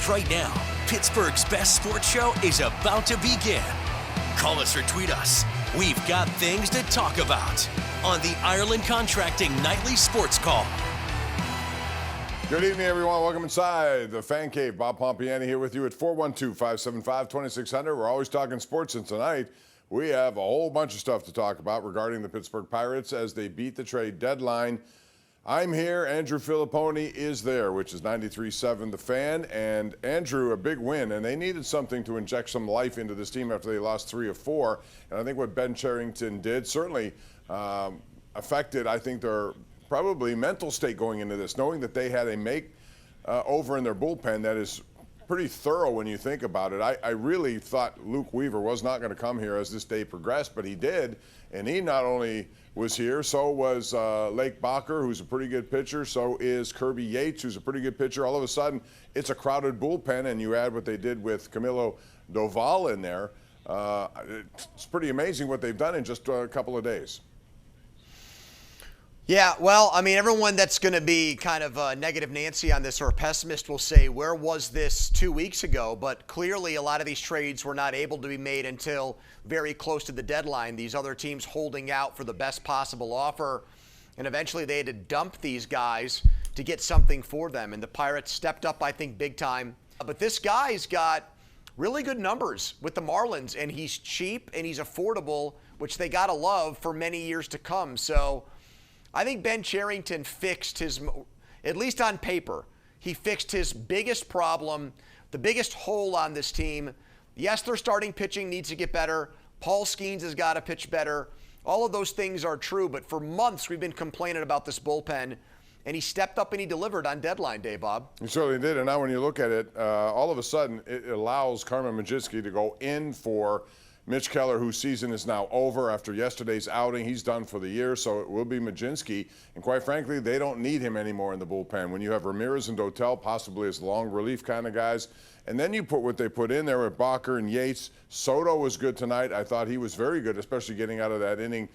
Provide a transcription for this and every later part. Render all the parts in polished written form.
right now, Pittsburgh's best sports show is about to begin. Call us or tweet us. We've got things to talk about on the Ireland Contracting Nightly Sports Call. Good evening, everyone. Welcome inside the Fan Cave. Bob Pompeani here with you at 412-575-2600. We're always talking sports, and tonight we have a whole bunch of stuff to talk about regarding the Pittsburgh Pirates as they beat the trade deadline. I'm here. Andrew Fillipponi is there, which is 93.7 The Fan. And Andrew, a big win, and they needed something to inject some life into this team after they lost 3 of 4. And I think what Ben Cherington did certainly affected, I think, their probably mental state going into this, knowing that they had a make over in their bullpen that is pretty thorough when you think about it. I really thought Luke Weaver was not going to come here as this day progressed, but he did. And he not only was here, so was Lake Bacher, who's a pretty good pitcher. So is Kirby Yates, who's a pretty good pitcher. All of a sudden, it's a crowded bullpen, and you add what they did with Camilo Doval in there. It's pretty amazing what they've done in just a couple of days. Yeah, well, I mean, everyone that's going to be kind of negative Nancy on this or a pessimist will say, where was this 2 weeks ago? But clearly a lot of these trades were not able to be made until very close to the deadline. These other teams holding out for the best possible offer. And eventually they had to dump these guys to get something for them. And the Pirates stepped up, I think, big time. But this guy's got really good numbers with the Marlins. And he's cheap and he's affordable, which they got to love for many years to come. So I think Ben Cherington fixed his, at least on paper, he fixed his biggest problem, the biggest hole on this team. Yes, their starting pitching needs to get better. Paul Skeens has got to pitch better. All of those things are true, but for months we've been complaining about this bullpen, and he stepped up and he delivered on deadline day, Bob. He certainly did, and now when you look at it, all of a sudden it allows Carmen Majinski to go in for Mitch Keller, whose season is now over after yesterday's outing. He's done for the year, so it will be Majinski. And quite frankly, they don't need him anymore in the bullpen. When you have Ramirez and Dotel, possibly as long relief kind of guys, and then you put what they put in there with Bacher and Yates. Soto was good tonight. I thought he was very good, especially getting out of that inning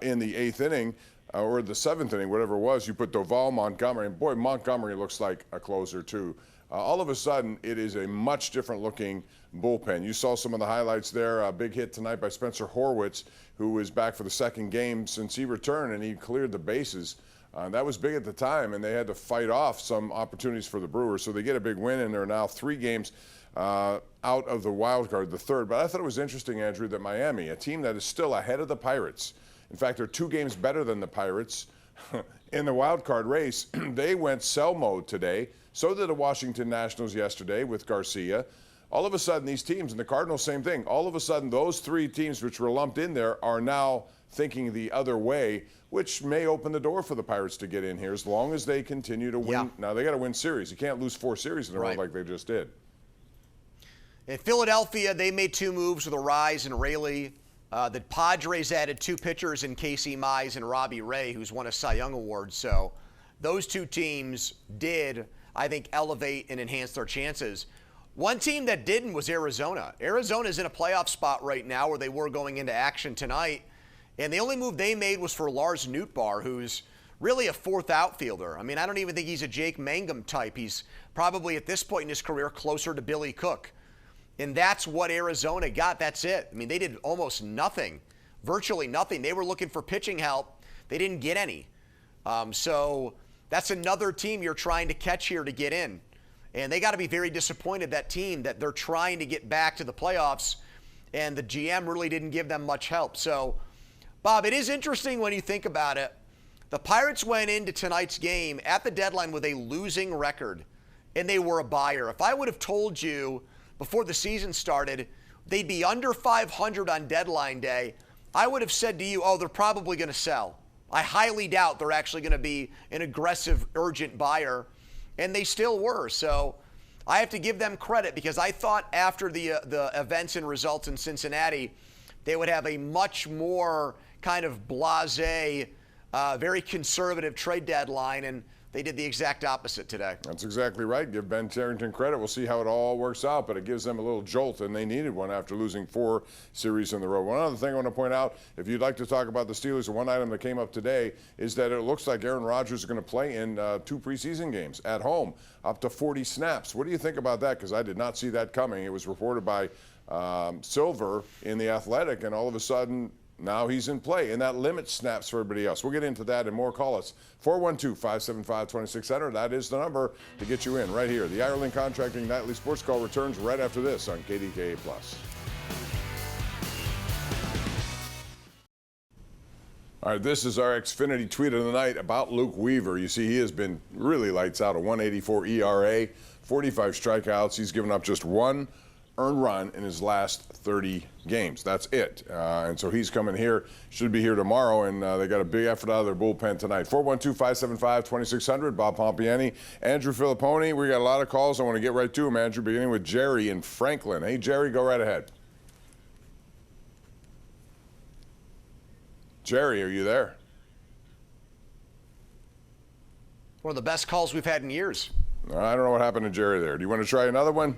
in the 8th inning. Or the 7th inning, whatever it was. You put Doval, Montgomery, and boy, Montgomery looks like a closer too. All of a sudden, it is a much different looking bullpen. You saw some of the highlights there. A big hit tonight by Spencer Horwitz, who is back for the second game since he returned, and he cleared the bases. That was big at the time, and they had to fight off some opportunities for the Brewers. So they get a big win, and they're now 3 games out of the wild card, the 3rd. But I thought it was interesting, Andrew, that Miami, a team that is still ahead of the Pirates, in fact, they're 2 games better than the Pirates in the wild card race. They went sell mode today. So did the Washington Nationals yesterday with Garcia. All of a sudden, these teams, and the Cardinals, same thing. All of a sudden, those 3 teams which were lumped in there are now thinking the other way, which may open the door for the Pirates to get in here as long as they continue to win. Yeah. Now, they got to win series. You can't lose 4 series in a row like they just did. In Philadelphia, they made 2 moves with Arise and Raley. The Padres added 2 pitchers in Casey Mize and Robbie Ray, who's won a Cy Young Award. So those 2 teams did, I think, elevate and enhance their chances. One team that didn't was Arizona. Arizona's in a playoff spot right now where they were going into action tonight. And the only move they made was for Lars Nootbaar, who's really a 4th outfielder. I mean, I don't even think he's a Jake Mangum type. He's probably at this point in his career closer to Billy Cook. And that's what Arizona got. That's it. I mean, they did almost nothing, virtually nothing. They were looking for pitching help. They didn't get any. So that's another team you're trying to catch here to get in. And they got to be very disappointed, that team, that they're trying to get back to the playoffs, and the GM really didn't give them much help. So, Bob, it is interesting when you think about it. The Pirates went into tonight's game at the deadline with a losing record, and they were a buyer. If I would have told you before the season started they'd be under 500 on deadline day, I would have said to you, oh, they're probably going to sell. I highly doubt they're actually going to be an aggressive, urgent buyer, and they still were. So I have to give them credit, because I thought after the events and results in Cincinnati, they would have a much more kind of blasé, very conservative trade deadline, and they did the exact opposite today. That's exactly right. Give Ben Cherington credit. We'll see how it all works out, but it gives them a little jolt, and they needed one after losing 4 series in the row. One other thing I want to point out, if you'd like to talk about the Steelers, one item that came up today is that it looks like Aaron Rodgers is going to play in 2 preseason games at home, up to 40 snaps. What do you think about that? Because I did not see that coming. It was reported by Silver in The Athletic, and all of a sudden, now he's in play, and that limits snaps for everybody else. We'll get into that and more. Call us 412-575-2600. That is the number to get you in right here. The Ireland Contracting Nightly Sports Call returns right after this on KDKA+. All right, this is our Xfinity tweet of the night about Luke Weaver. You see, he has been really lights out, a 1.84 ERA, 45 strikeouts. He's given up just 1 earned run in his last 30 games. That's it. And so he's coming here, should be here tomorrow, and they got a big effort out of their bullpen tonight. 412-575-2600, Bob Pompeani, Andrew Fillipponi. We got a lot of calls. I want to get right to them, Andrew, beginning with Jerry in Franklin. Hey, Jerry, go right ahead. Jerry, are you there? One of the best calls we've had in years. I don't know what happened to Jerry there. Do you want to try another one?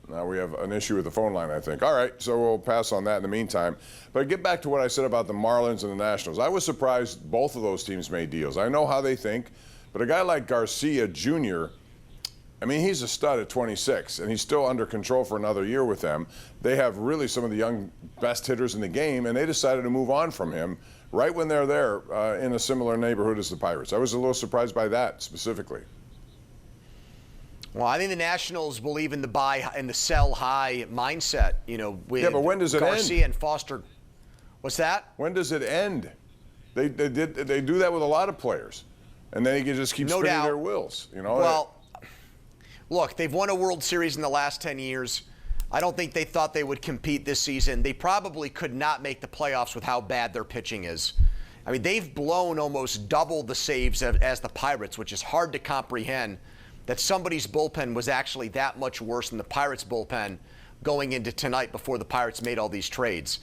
Now we have an issue with the phone line, I think. All right, so we'll pass on that in the meantime. But get back to what I said about the Marlins and the Nationals. I was surprised both of those teams made deals. I know how they think, but a guy like Garcia Jr., I mean, he's a stud at 26, and he's still under control for another year with them. They have really some of the young best hitters in the game, and they decided to move on from him right when they're there in a similar neighborhood as the Pirates. I was a little surprised by that specifically. Well, I think the Nationals believe in the buy and the sell high mindset, with but when does it Garcia end? And Foster. What's that? When does it end? They do that with a lot of players, and then you just keep spinning their wheels. Well, look, they've won a World Series in the last 10 years. I don't think they thought they would compete this season. They probably could not make the playoffs with how bad their pitching is. I mean, they've blown almost double the saves as the Pirates, which is hard to comprehend. That somebody's bullpen was actually that much worse than the Pirates' bullpen going into tonight before the Pirates made all these trades.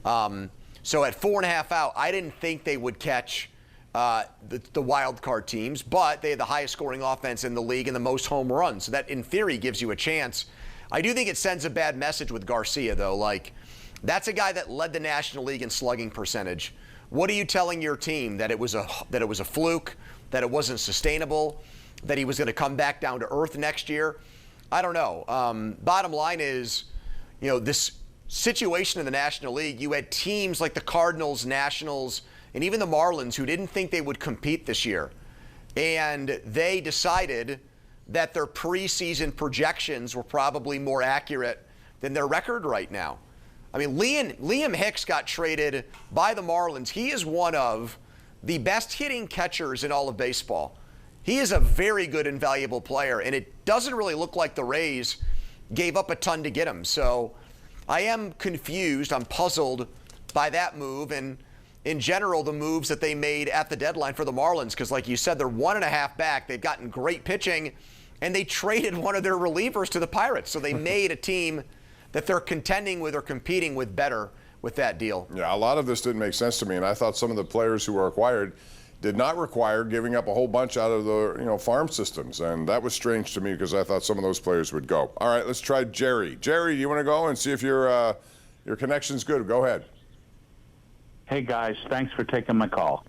So at 4.5 out, I didn't think they would catch the wild card teams, but they had the highest scoring offense in the league and the most home runs. So that, in theory, gives you a chance. I do think it sends a bad message with Garcia, though. Like, that's a guy that led the National League in slugging percentage. What are you telling your team? That it was a fluke? That it wasn't sustainable? That he was going to come back down to earth next year? I don't know. Bottom line is, this situation in the National League, you had teams like the Cardinals, Nationals, and even the Marlins who didn't think they would compete this year. And they decided that their preseason projections were probably more accurate than their record right now. I mean, Liam Hicks got traded by the Marlins. He is one of the best hitting catchers in all of baseball. He is a very good and valuable player, and it doesn't really look like the Rays gave up a ton to get him. So I am confused. I'm puzzled by that move, and in general, the moves that they made at the deadline for the Marlins, because like you said, they're 1.5 back. They've gotten great pitching, and they traded one of their relievers to the Pirates. So they made a team that they're contending with or competing with better with that deal. Yeah, a lot of this didn't make sense to me, and I thought some of the players who were acquired did not require giving up a whole bunch out of the farm systems, and that was strange to me because I thought some of those players would go. All right, let's try Jerry. Jerry, do you want to go and see if your connection's good? Go ahead. Hey guys, thanks for taking my call.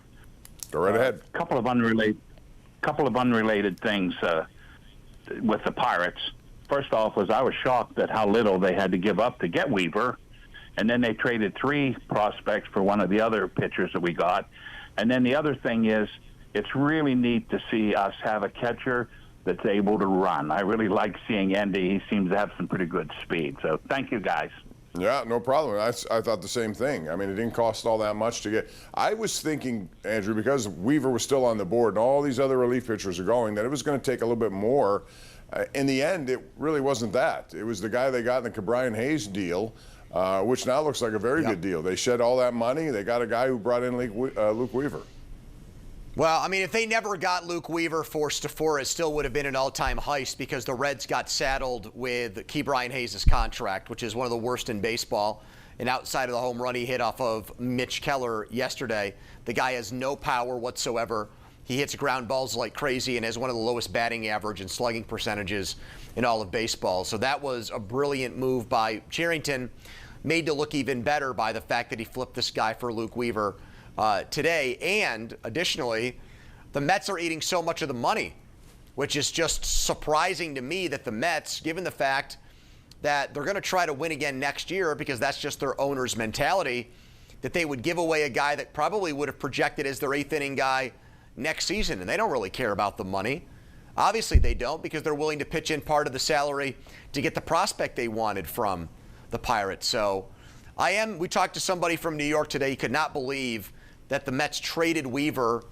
Go right ahead. Couple of unrelated things with the Pirates. First off, I was shocked at how little they had to give up to get Weaver, and then they traded 3 prospects for one of the other pitchers that we got. And then the other thing is, it's really neat to see us have a catcher that's able to run. I really like seeing Andy. He seems to have some pretty good speed. So thank you, guys. Yeah, no problem. I thought the same thing. I mean, it didn't cost all that much to get. I was thinking, Andrew, because Weaver was still on the board and all these other relief pitchers are going, that it was going to take a little bit more. In the end, it really wasn't that. It was the guy they got in the Brian Hayes deal, which now looks like a very good deal. They shed all that money. They got a guy who brought in Luke Weaver. Well, I mean, if they never got Luke Weaver, it still would have been an all-time heist because the Reds got saddled with Brian Hayes' contract, which is one of the worst in baseball. And outside of the home run he hit off of Mitch Keller yesterday, the guy has no power whatsoever. He hits ground balls like crazy and has one of the lowest batting average and slugging percentages in all of baseball. So that was a brilliant move by Cherington, made to look even better by the fact that he flipped this guy for Luke Weaver today. And additionally, the Mets are eating so much of the money, which is just surprising to me that the Mets, given the fact that they're going to try to win again next year because that's just their owner's mentality, that they would give away a guy that probably would have projected as their eighth inning guy next season. And they don't really care about the money. Obviously they don't, because they're willing to pitch in part of the salary to get the prospect they wanted from the Pirates. So we talked to somebody from New York today. He could not believe that the Mets traded Weaver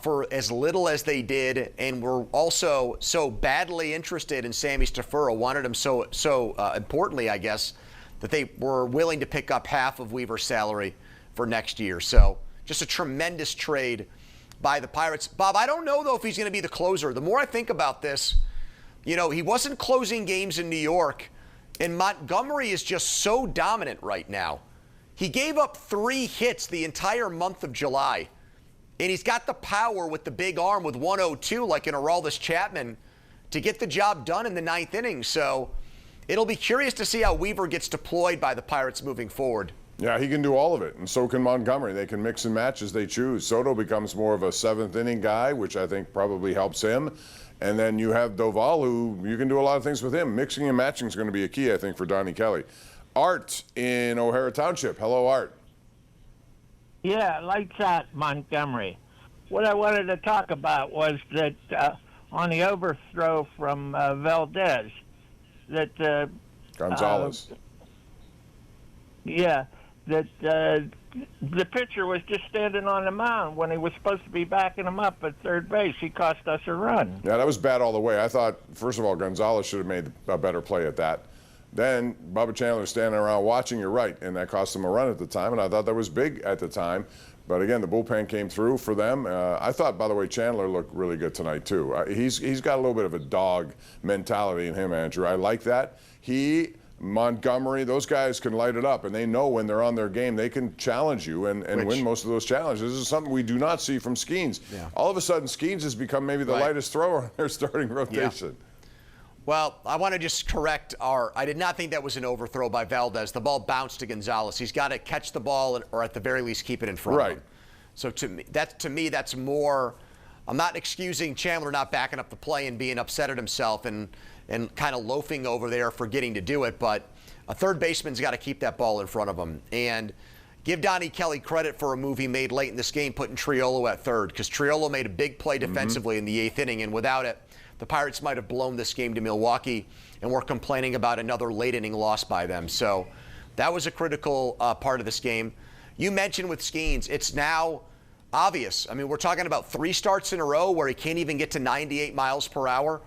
for as little as they did, and were also so badly interested in Sammy Stafura, wanted him so importantly, I guess, that they were willing to pick up half of Weaver's salary for next year. So just a tremendous trade by the Pirates. Bob, I don't know, though, if he's going to be the closer. The more I think about this, he wasn't closing games in New York, and Montgomery is just so dominant right now. He gave up 3 hits the entire month of July, and he's got the power with the big arm with 102 like an Aroldis Chapman to get the job done in the 9th inning. So it'll be curious to see how Weaver gets deployed by the Pirates moving forward. Yeah, he can do all of it, and so can Montgomery. They can mix and match as they choose. Soto becomes more of a 7th inning guy, which I think probably helps him. And then you have Doval, who you can do a lot of things with him. Mixing and matching is going to be a key, I think, for Donnie Kelly. Art in O'Hara Township. Hello, Art. Yeah, lights out, Montgomery. What I wanted to talk about was that on the overthrow from Valdez, that Gonzalez. That the pitcher was just standing on the mound when he was supposed to be backing him up at third base. He cost us a run. Yeah, that was bad all the way. I thought, first of all, Gonzalez should have made a better play at that. Then Bubba Chandler standing around watching, you're right, and that cost him a run at the time, and I thought that was big at the time. But again, the bullpen came through for them. I thought, by the way, Chandler looked really good tonight, too. He's got a little bit of a dog mentality in him, Andrew. I like that. Montgomery, those guys can light it up, and they know when they're on their game, they can challenge you and win most of those challenges. This is something we do not see from Skeens. Yeah. All of a sudden, Skeens has become maybe the lightest thrower in their starting rotation. Yeah. Well, I want to just correct I did not think that was an overthrow by Valdez. The ball bounced to Gonzalez. He's got to catch the ball or at the very least keep it in front of him. So to me, that's more. I'm not excusing Chandler not backing up the play and being upset at himself and kind of loafing over there, forgetting to do it. But a third baseman's got to keep that ball in front of him. And give Donnie Kelly credit for a move he made late in this game, putting Triolo at third, because Triolo made a big play defensively in the 8th inning, and without it, the Pirates might have blown this game to Milwaukee, and we're complaining about another late inning loss by them. So that was a critical part of this game. You mentioned with Skeens, it's now obvious. I mean, we're talking about 3 starts in a row where he can't even get to 98 miles per hour.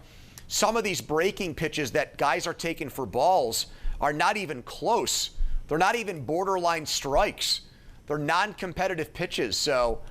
Some of these breaking pitches that guys are taking for balls are not even close. They're not even borderline strikes. They're non-competitive pitches. So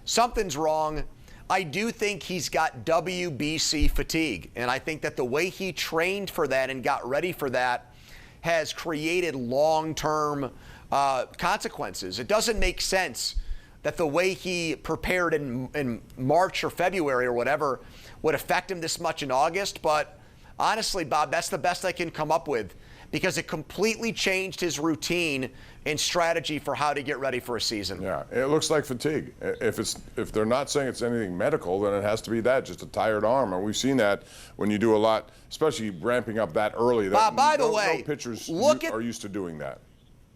something's wrong. I do think he's got WBC fatigue, and I think that the way he trained for that and got ready for that has created long-term consequences. It doesn't make sense that the way he prepared in March or February or whatever would affect him this much in August. But honestly, Bob, that's the best I can come up with, because it completely changed his routine and strategy for how to get ready for a season. Yeah, it looks like fatigue. If they're not saying it's anything medical, then it has to be that, just a tired arm. And we've seen that when you do a lot, especially ramping up that early. Bob, by the way, no pitchers are used to doing that.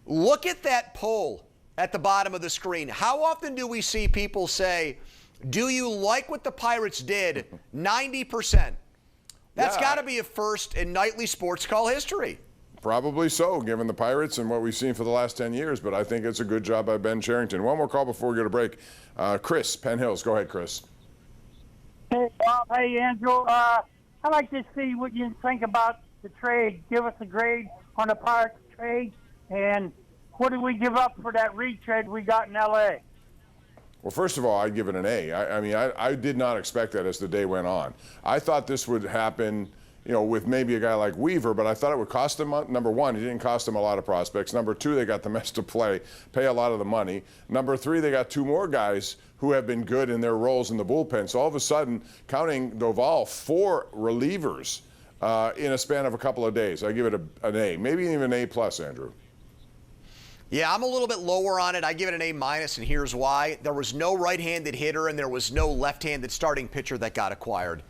Look at that poll at the bottom of the screen. How often do we see people say, do you like what the Pirates did? 90%. That's got to be a first in nightly sports call history. Probably so, given the Pirates and what we've seen for the last 10 years. But I think it's a good job by Ben Cherington. One more call before we go to break. Chris, Penn Hills. Go ahead, Chris. Hey, Bob. Hey, Andrew. I'd like to see what you think about the trade. Give us a grade on the Pirates trade. And what did we give up for that retrade we got in L.A.? Well, first of all, I'd give it an A. I mean, I did not expect that as the day went on. I thought this would happen with maybe a guy like Weaver, but I thought it would cost them, number one, it didn't cost them a lot of prospects. Number two, they got the mess to pay a lot of the money. Number three, they got two more guys who have been good in their roles in the bullpen. So all of a sudden, counting Doval, 4 relievers in a span of a couple of days. I give it an A, maybe even an A+, Andrew. Yeah, I'm a little bit lower on it. I give it an A-, and here's why. There was no right-handed hitter and there was no left-handed starting pitcher that got acquired.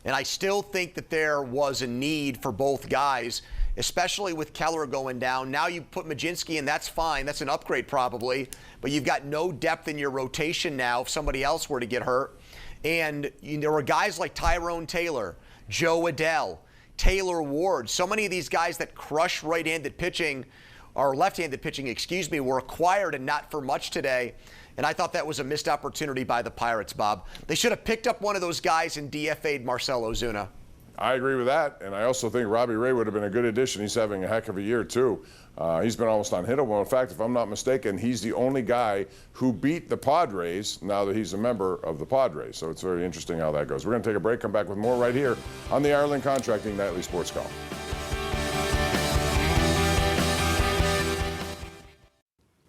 And I still think that there was a need for both guys, especially with Keller going down. Now you put Mlodzinski in, that's fine. That's an upgrade probably. But you've got no depth in your rotation now if somebody else were to get hurt. And there were guys like Tyrone Taylor, Joe Adell, Taylor Ward. So many of these guys that crush right-handed pitching, or left-handed pitching, were acquired and not for much today. And I thought that was a missed opportunity by the Pirates, Bob. They should have picked up one of those guys and DFA'd Marcell Ozuna. I agree with that, and I also think Robbie Ray would have been a good addition. He's having a heck of a year, too. He's been almost unhittable. In fact, if I'm not mistaken, he's the only guy who beat the Padres now that he's a member of the Padres. So it's very interesting how that goes. We're going to take a break, come back with more right here on the Ireland Contracting Nightly Sports Call.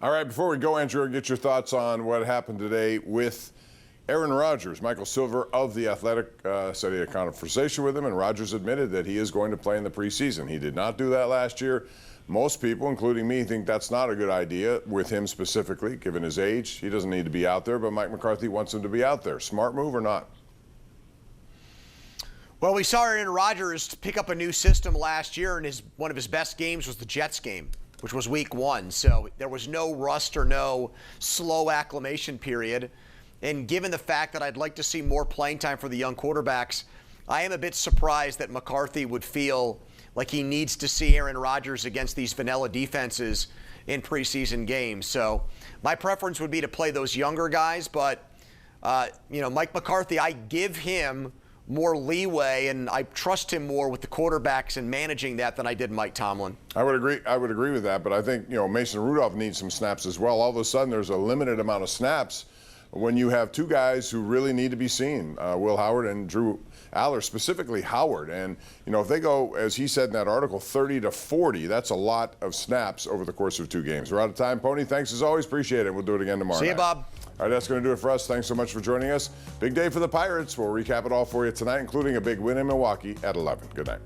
All right, before we go, Andrew, get your thoughts on what happened today with Aaron Rodgers. Michael Silver of The Athletic said he had a conversation with him, and Rodgers admitted that he is going to play in the preseason. He did not do that last year. Most people, including me, think that's not a good idea with him specifically, given his age. He doesn't need to be out there, but Mike McCarthy wants him to be out there. Smart move or not? Well, we saw Aaron Rodgers pick up a new system last year, and one of his best games was the Jets game, which was week 1. So there was no rust or no slow acclimation period. And given the fact that I'd like to see more playing time for the young quarterbacks, I am a bit surprised that McCarthy would feel like he needs to see Aaron Rodgers against these vanilla defenses in preseason games. So my preference would be to play those younger guys, but Mike McCarthy, I give him more leeway, and I trust him more with the quarterbacks and managing that than I did Mike Tomlin. I would agree with that, but I think Mason Rudolph needs some snaps as well. All of a sudden, there's a limited amount of snaps when you have two guys who really need to be seen, Will Howard and Drew Aller, specifically Howard. And if they go, as he said in that article, 30 to 40, that's a lot of snaps over the course of 2 games. We're out of time, Pony. Thanks as always. Appreciate it. We'll do it again tomorrow. See you, night. Bob. All right, that's going to do it for us. Thanks so much for joining us. Big day for the Pirates. We'll recap it all for you tonight, including a big win in Milwaukee at 11. Good night.